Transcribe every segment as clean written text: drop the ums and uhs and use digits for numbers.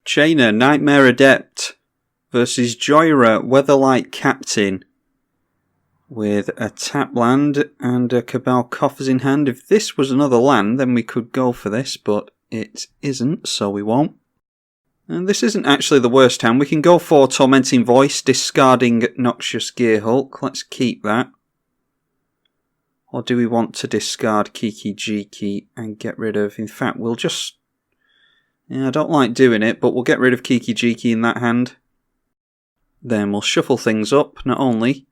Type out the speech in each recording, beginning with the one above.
Chainer, Nightmare Adept versus Jhoira, Weatherlight Captain, with a tap land and a Cabal Coffers in hand. If this was another land, then we could go for this, but it isn't, so we won't. And this isn't actually the worst hand. We can go for Tormenting Voice, discarding Noxious Gearhulk. Let's keep that. Or do we want to discard Kiki-Jiki and get rid of... In fact, we'll just... Yeah, I don't like doing it, but we'll get rid of Kiki-Jiki in that hand. Then we'll shuffle things up. Not only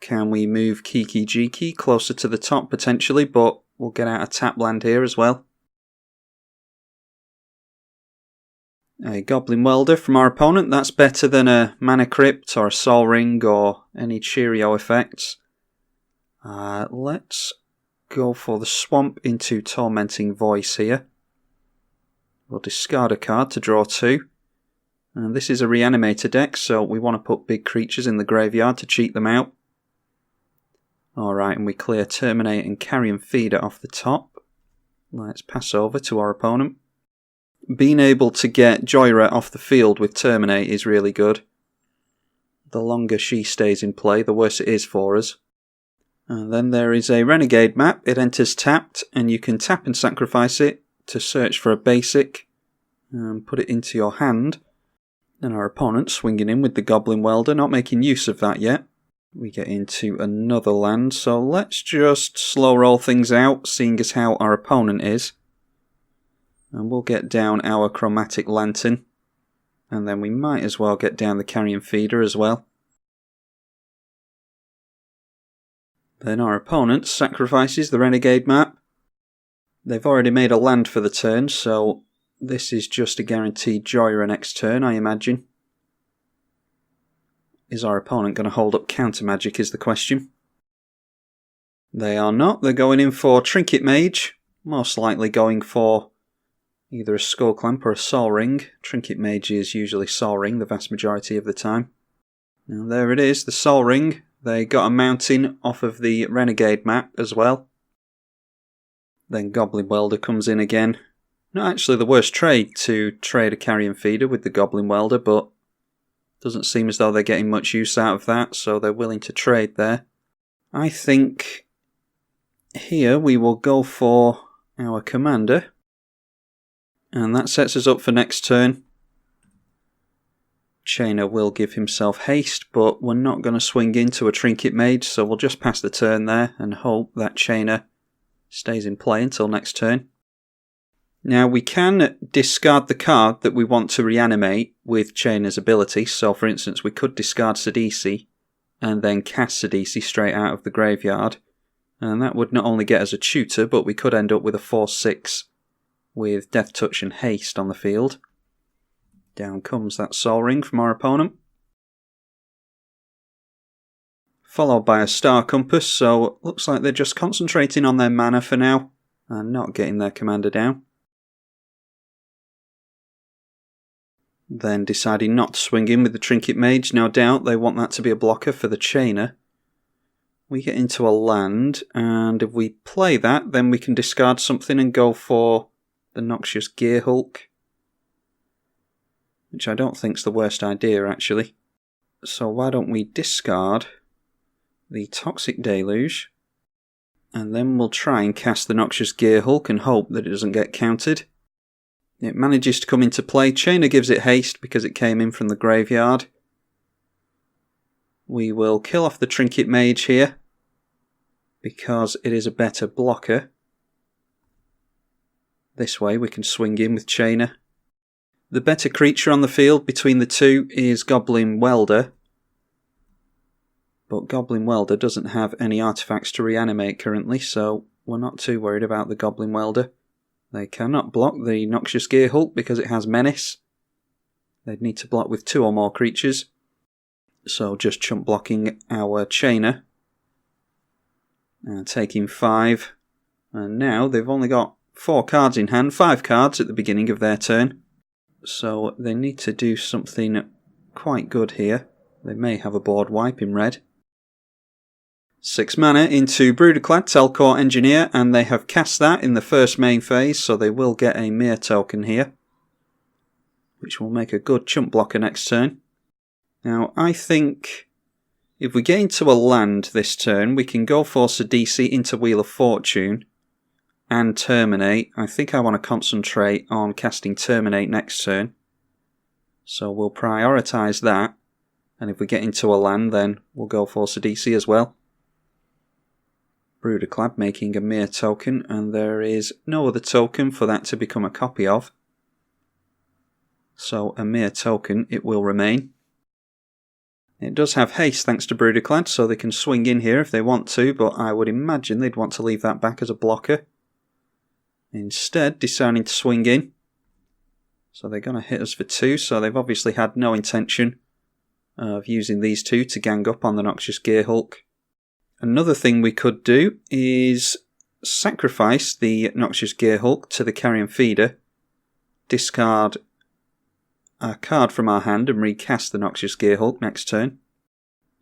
can we move Kiki-Jiki closer to the top potentially, but we'll get out a tap land here as well. A Goblin Welder from our opponent. That's better than a Mana Crypt or a Sol Ring or any Cheerio effects. Let's go for the Swamp into Tormenting Voice here. We'll discard a card to draw 2. And this is a Reanimator deck, so we want to put big creatures in the graveyard to cheat them out. Alright, and we clear Terminate and Carrion Feeder off the top. Let's pass over to our opponent. Being able to get Jhoira off the field with Terminate is really good. The longer she stays in play, the worse it is for us. And then there is a Renegade map. It enters tapped, and you can tap and sacrifice it to search for a basic and put it into your hand. And our opponent swinging in with the Goblin Welder, not making use of that yet. We get into another land, so let's just slow roll things out, seeing as how our opponent is. And we'll get down our Chromatic Lantern, and then we might as well get down the Carrion Feeder as well. Then our opponent sacrifices the Renegade map. They've already made a land for the turn, so this is just a guaranteed Jhoira next turn, I imagine. Is our opponent going to hold up counter magic is the question. They are not. They're going in for Trinket Mage, most likely going for either a Skull Clamp or a Sol Ring. Trinket Mage is usually Sol Ring the vast majority of the time. Now there it is, the Sol Ring. They got a mountain off of the Renegade map as well. Then Goblin Welder comes in again. Not actually the worst trade to trade a Carrion Feeder with the Goblin Welder, but doesn't seem as though they're getting much use out of that, so they're willing to trade there. I think here we will go for our commander, and that sets us up for next turn. Chainer will give himself haste, but we're not going to swing into a Trinket Mage, so we'll just pass the turn there and hope that Chainer stays in play until next turn. Now we can discard the card that we want to reanimate with Chainer's ability, so for instance we could discard Sidisi and then cast Sidisi straight out of the graveyard, and that would not only get us a tutor, but we could end up with a 4-6 with Death Touch and Haste on the field. Down comes that Sol Ring from our opponent. Followed by a Star Compass, so looks like they're just concentrating on their mana for now and not getting their commander down. Then deciding not to swing in with the Trinket Mage, no doubt they want that to be a blocker for the Chainer. We get into a land, and if we play that, then we can discard something and go for the Noxious Gearhulk, which I don't think's the worst idea actually. So why don't we discard the Toxic Deluge, and then we'll try and cast the Noxious Gearhulk and hope that it doesn't get countered. It manages to come into play. Chainer gives it haste because it came in from the graveyard. We will kill off the Trinket Mage here because it is a better blocker. This way we can swing in with Chainer. The better creature on the field between the two is Goblin Welder, but Goblin Welder doesn't have any artifacts to reanimate currently, so we're not too worried about the Goblin Welder. They cannot block the Noxious Gearhulk because it has Menace. They'd need to block with 2 or more creatures, so just chump blocking our Chainer and taking 5. And now they've only got 4 cards in hand, 5 cards at the beginning of their turn. So they need to do something quite good here. They may have a board wipe in red. 6 mana into Broodaclad, Telcore Engineer, and they have cast that in the first main phase, so they will get a Mere token here, which will make a good chump blocker next turn. Now, I think if we get into a land this turn, we can go for Sidisi into Wheel of Fortune and Terminate. I think I want to concentrate on casting Terminate next turn, so we'll prioritise that, and if we get into a land, then we'll go for Sidisi as well. Broodaclad making a Mere token, and there is no other token for that to become a copy of. So a Mere token it will remain. It does have haste thanks to Broodaclad, so they can swing in here if they want to, but I would imagine they'd want to leave that back as a blocker. Instead, deciding to swing in. So they're going to hit us for 2, so they've obviously had no intention of using these 2 to gang up on the Noxious Gearhulk. Another thing we could do is sacrifice the Noxious Gearhulk to the Carrion Feeder, discard a card from our hand and recast the Noxious Gearhulk next turn.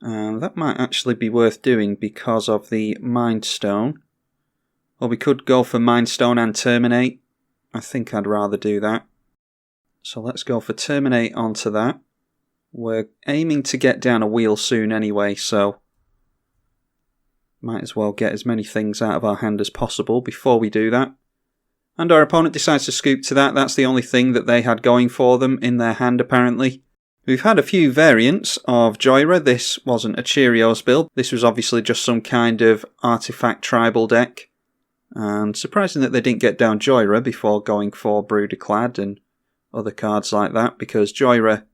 And that might actually be worth doing because of the Mind Stone. Or we could go for Mind Stone and Terminate. I think I'd rather do that. So let's go for Terminate onto that. We're aiming to get down a wheel soon anyway, so might as well get as many things out of our hand as possible before we do that. And our opponent decides to scoop to that. That's the only thing that they had going for them in their hand, apparently. We've had a few variants of Jhoira. This wasn't a Cheerios build. This was obviously just some kind of artifact tribal deck. And surprising that they didn't get down Jhoira before going for Broodaclad and other cards like that, because Jhoira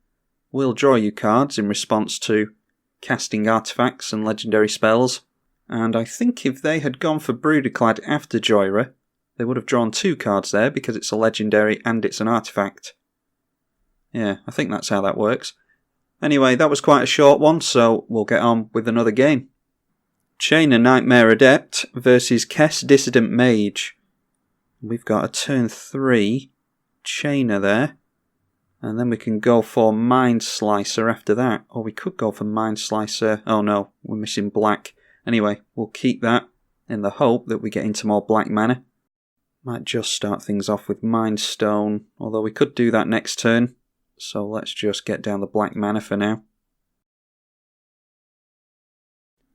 will draw you cards in response to casting artifacts and legendary spells. And I think if they had gone for Broodaclad after Jhoira, they would have drawn 2 cards there because it's a legendary and it's an artifact. Yeah, I think that's how that works. Anyway, that was quite a short one, so we'll get on with another game. Chainer Nightmare Adept versus Kess Dissident Mage. We've got a turn 3 Chainer there. And then we can go for Mind Slicer after that. Or we could go for Mind Slicer. Oh no, we're missing black. Anyway, we'll keep that in the hope that we get into more black mana. Might just start things off with Mind Stone, although we could do that next turn. So let's just get down the black mana for now.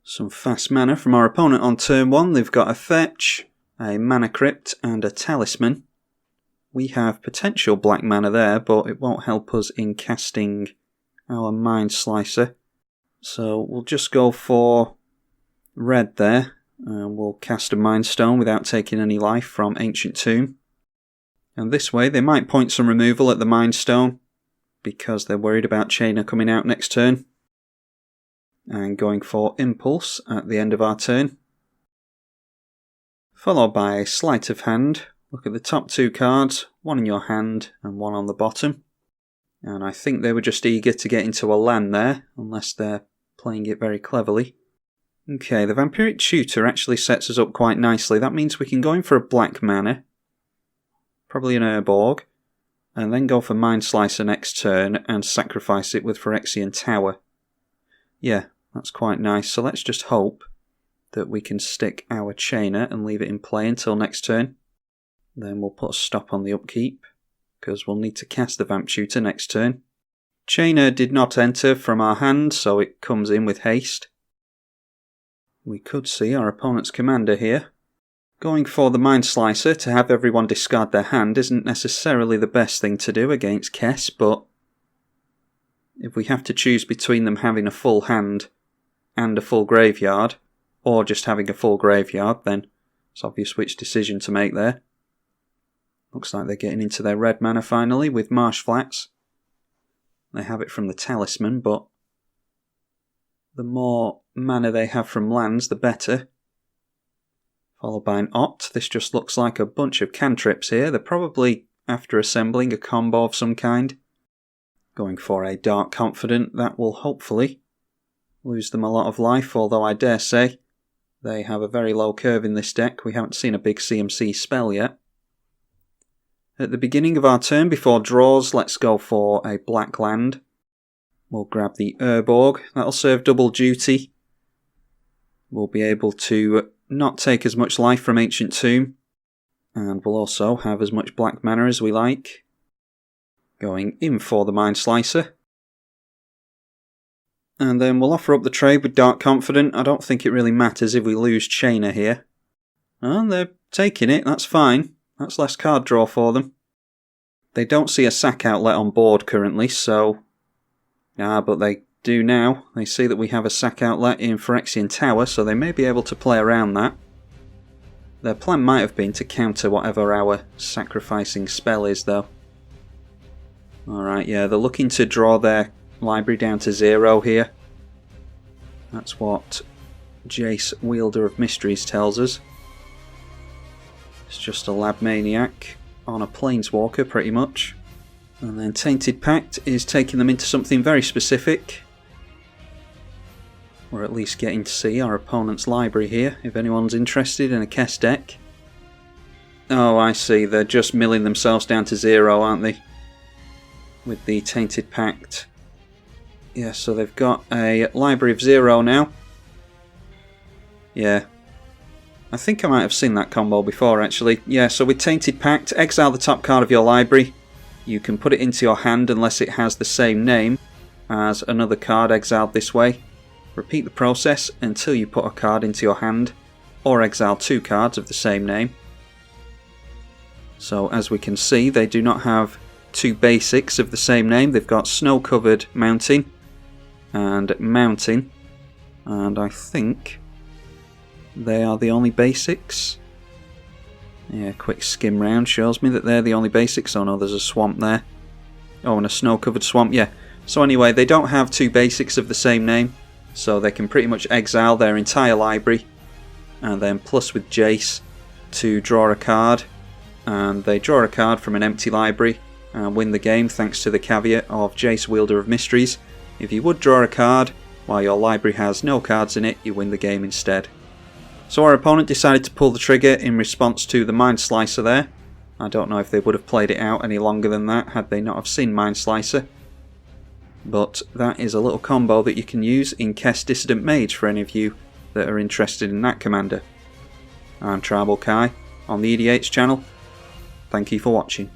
Some fast mana from our opponent on turn 1. They've got a Fetch, a Mana Crypt and a Talisman. We have potential black mana there, but it won't help us in casting our Mind Slicer. So we'll just go for red there, and we'll cast a Mind Stone without taking any life from Ancient Tomb. And this way they might point some removal at the Mind Stone, because they're worried about Chainer coming out next turn. And going for Impulse at the end of our turn. Followed by a Sleight of Hand. Look at the top 2 cards, one in your hand and one on the bottom. And I think they were just eager to get into a land there, unless they're playing it very cleverly. Okay, the Vampiric Tutor actually sets us up quite nicely. That means we can go in for a black mana, probably an Urborg, and then go for Mind Slicer next turn and sacrifice it with Phyrexian Tower. Yeah, that's quite nice. So let's just hope that we can stick our Chainer and leave it in play until next turn. Then we'll put a stop on the upkeep, because we'll need to cast the Vamp Tutor next turn. Chainer did not enter from our hand, so it comes in with haste. We could see our opponent's commander here. Going for the Mind Slicer to have everyone discard their hand isn't necessarily the best thing to do against Kess, but if we have to choose between them having a full hand and a full graveyard, or just having a full graveyard, then it's obvious which decision to make there. Looks like they're getting into their red mana finally with Marsh Flats. They have it from the Talisman, but the more mana they have from lands, the better. Followed by an Opt. This just looks like a bunch of cantrips here. They're probably after assembling a combo of some kind. Going for a Dark Confident. That will hopefully lose them a lot of life, although I dare say they have a very low curve in this deck. We haven't seen a big CMC spell yet. At the beginning of our turn, before draws, let's go for a black land. We'll grab the Urborg. That'll serve double duty. We'll be able to not take as much life from Ancient Tomb. And we'll also have as much black mana as we like. Going in for the Mind Slicer. And then we'll offer up the trade with Dark Confident. I don't think it really matters if we lose Chainer here. And they're taking it, that's fine. That's less card draw for them. They don't see a sack outlet on board currently, so... but they do now. They see that we have a sack outlet in Phyrexian Tower, so they may be able to play around that. Their plan might have been to counter whatever our sacrificing spell is, though. Alright, yeah, they're looking to draw their library down to 0 here. That's what Jace, Wielder of Mysteries, tells us. It's just a Lab Maniac on a Planeswalker, pretty much. And then Tainted Pact is taking them into something very specific. Or at least getting to see our opponent's library here, if anyone's interested in a Kess deck. Oh, I see, they're just milling themselves down to 0, aren't they? With the Tainted Pact. Yeah, so they've got a library of 0 now. Yeah. I think I might have seen that combo before, actually. Yeah, so with Tainted Pact, exile the top card of your library. You can put it into your hand unless it has the same name as another card exiled this way. Repeat the process until you put a card into your hand, or exile 2 cards of the same name. So as we can see, they do not have 2 basics of the same name. They've got Snow-Covered Mountain and Mountain, and I think they are the only basics. Yeah, quick skim round shows me that they're the only basics. Oh no, there's a swamp there. Oh, and a snow-covered swamp, yeah. So anyway, they don't have 2 basics of the same name, so they can pretty much exile their entire library, and then plus with Jace to draw a card, and they draw a card from an empty library and win the game thanks to the caveat of Jace, Wielder of Mysteries. If you would draw a card while your library has no cards in it, you win the game instead. So our opponent decided to pull the trigger in response to the Mind Slicer there. I don't know if they would have played it out any longer than that had they not have seen Mind Slicer. But that is a little combo that you can use in Kess Dissident Mage for any of you that are interested in that commander. I'm tribalkai on the EDH channel. Thank you for watching.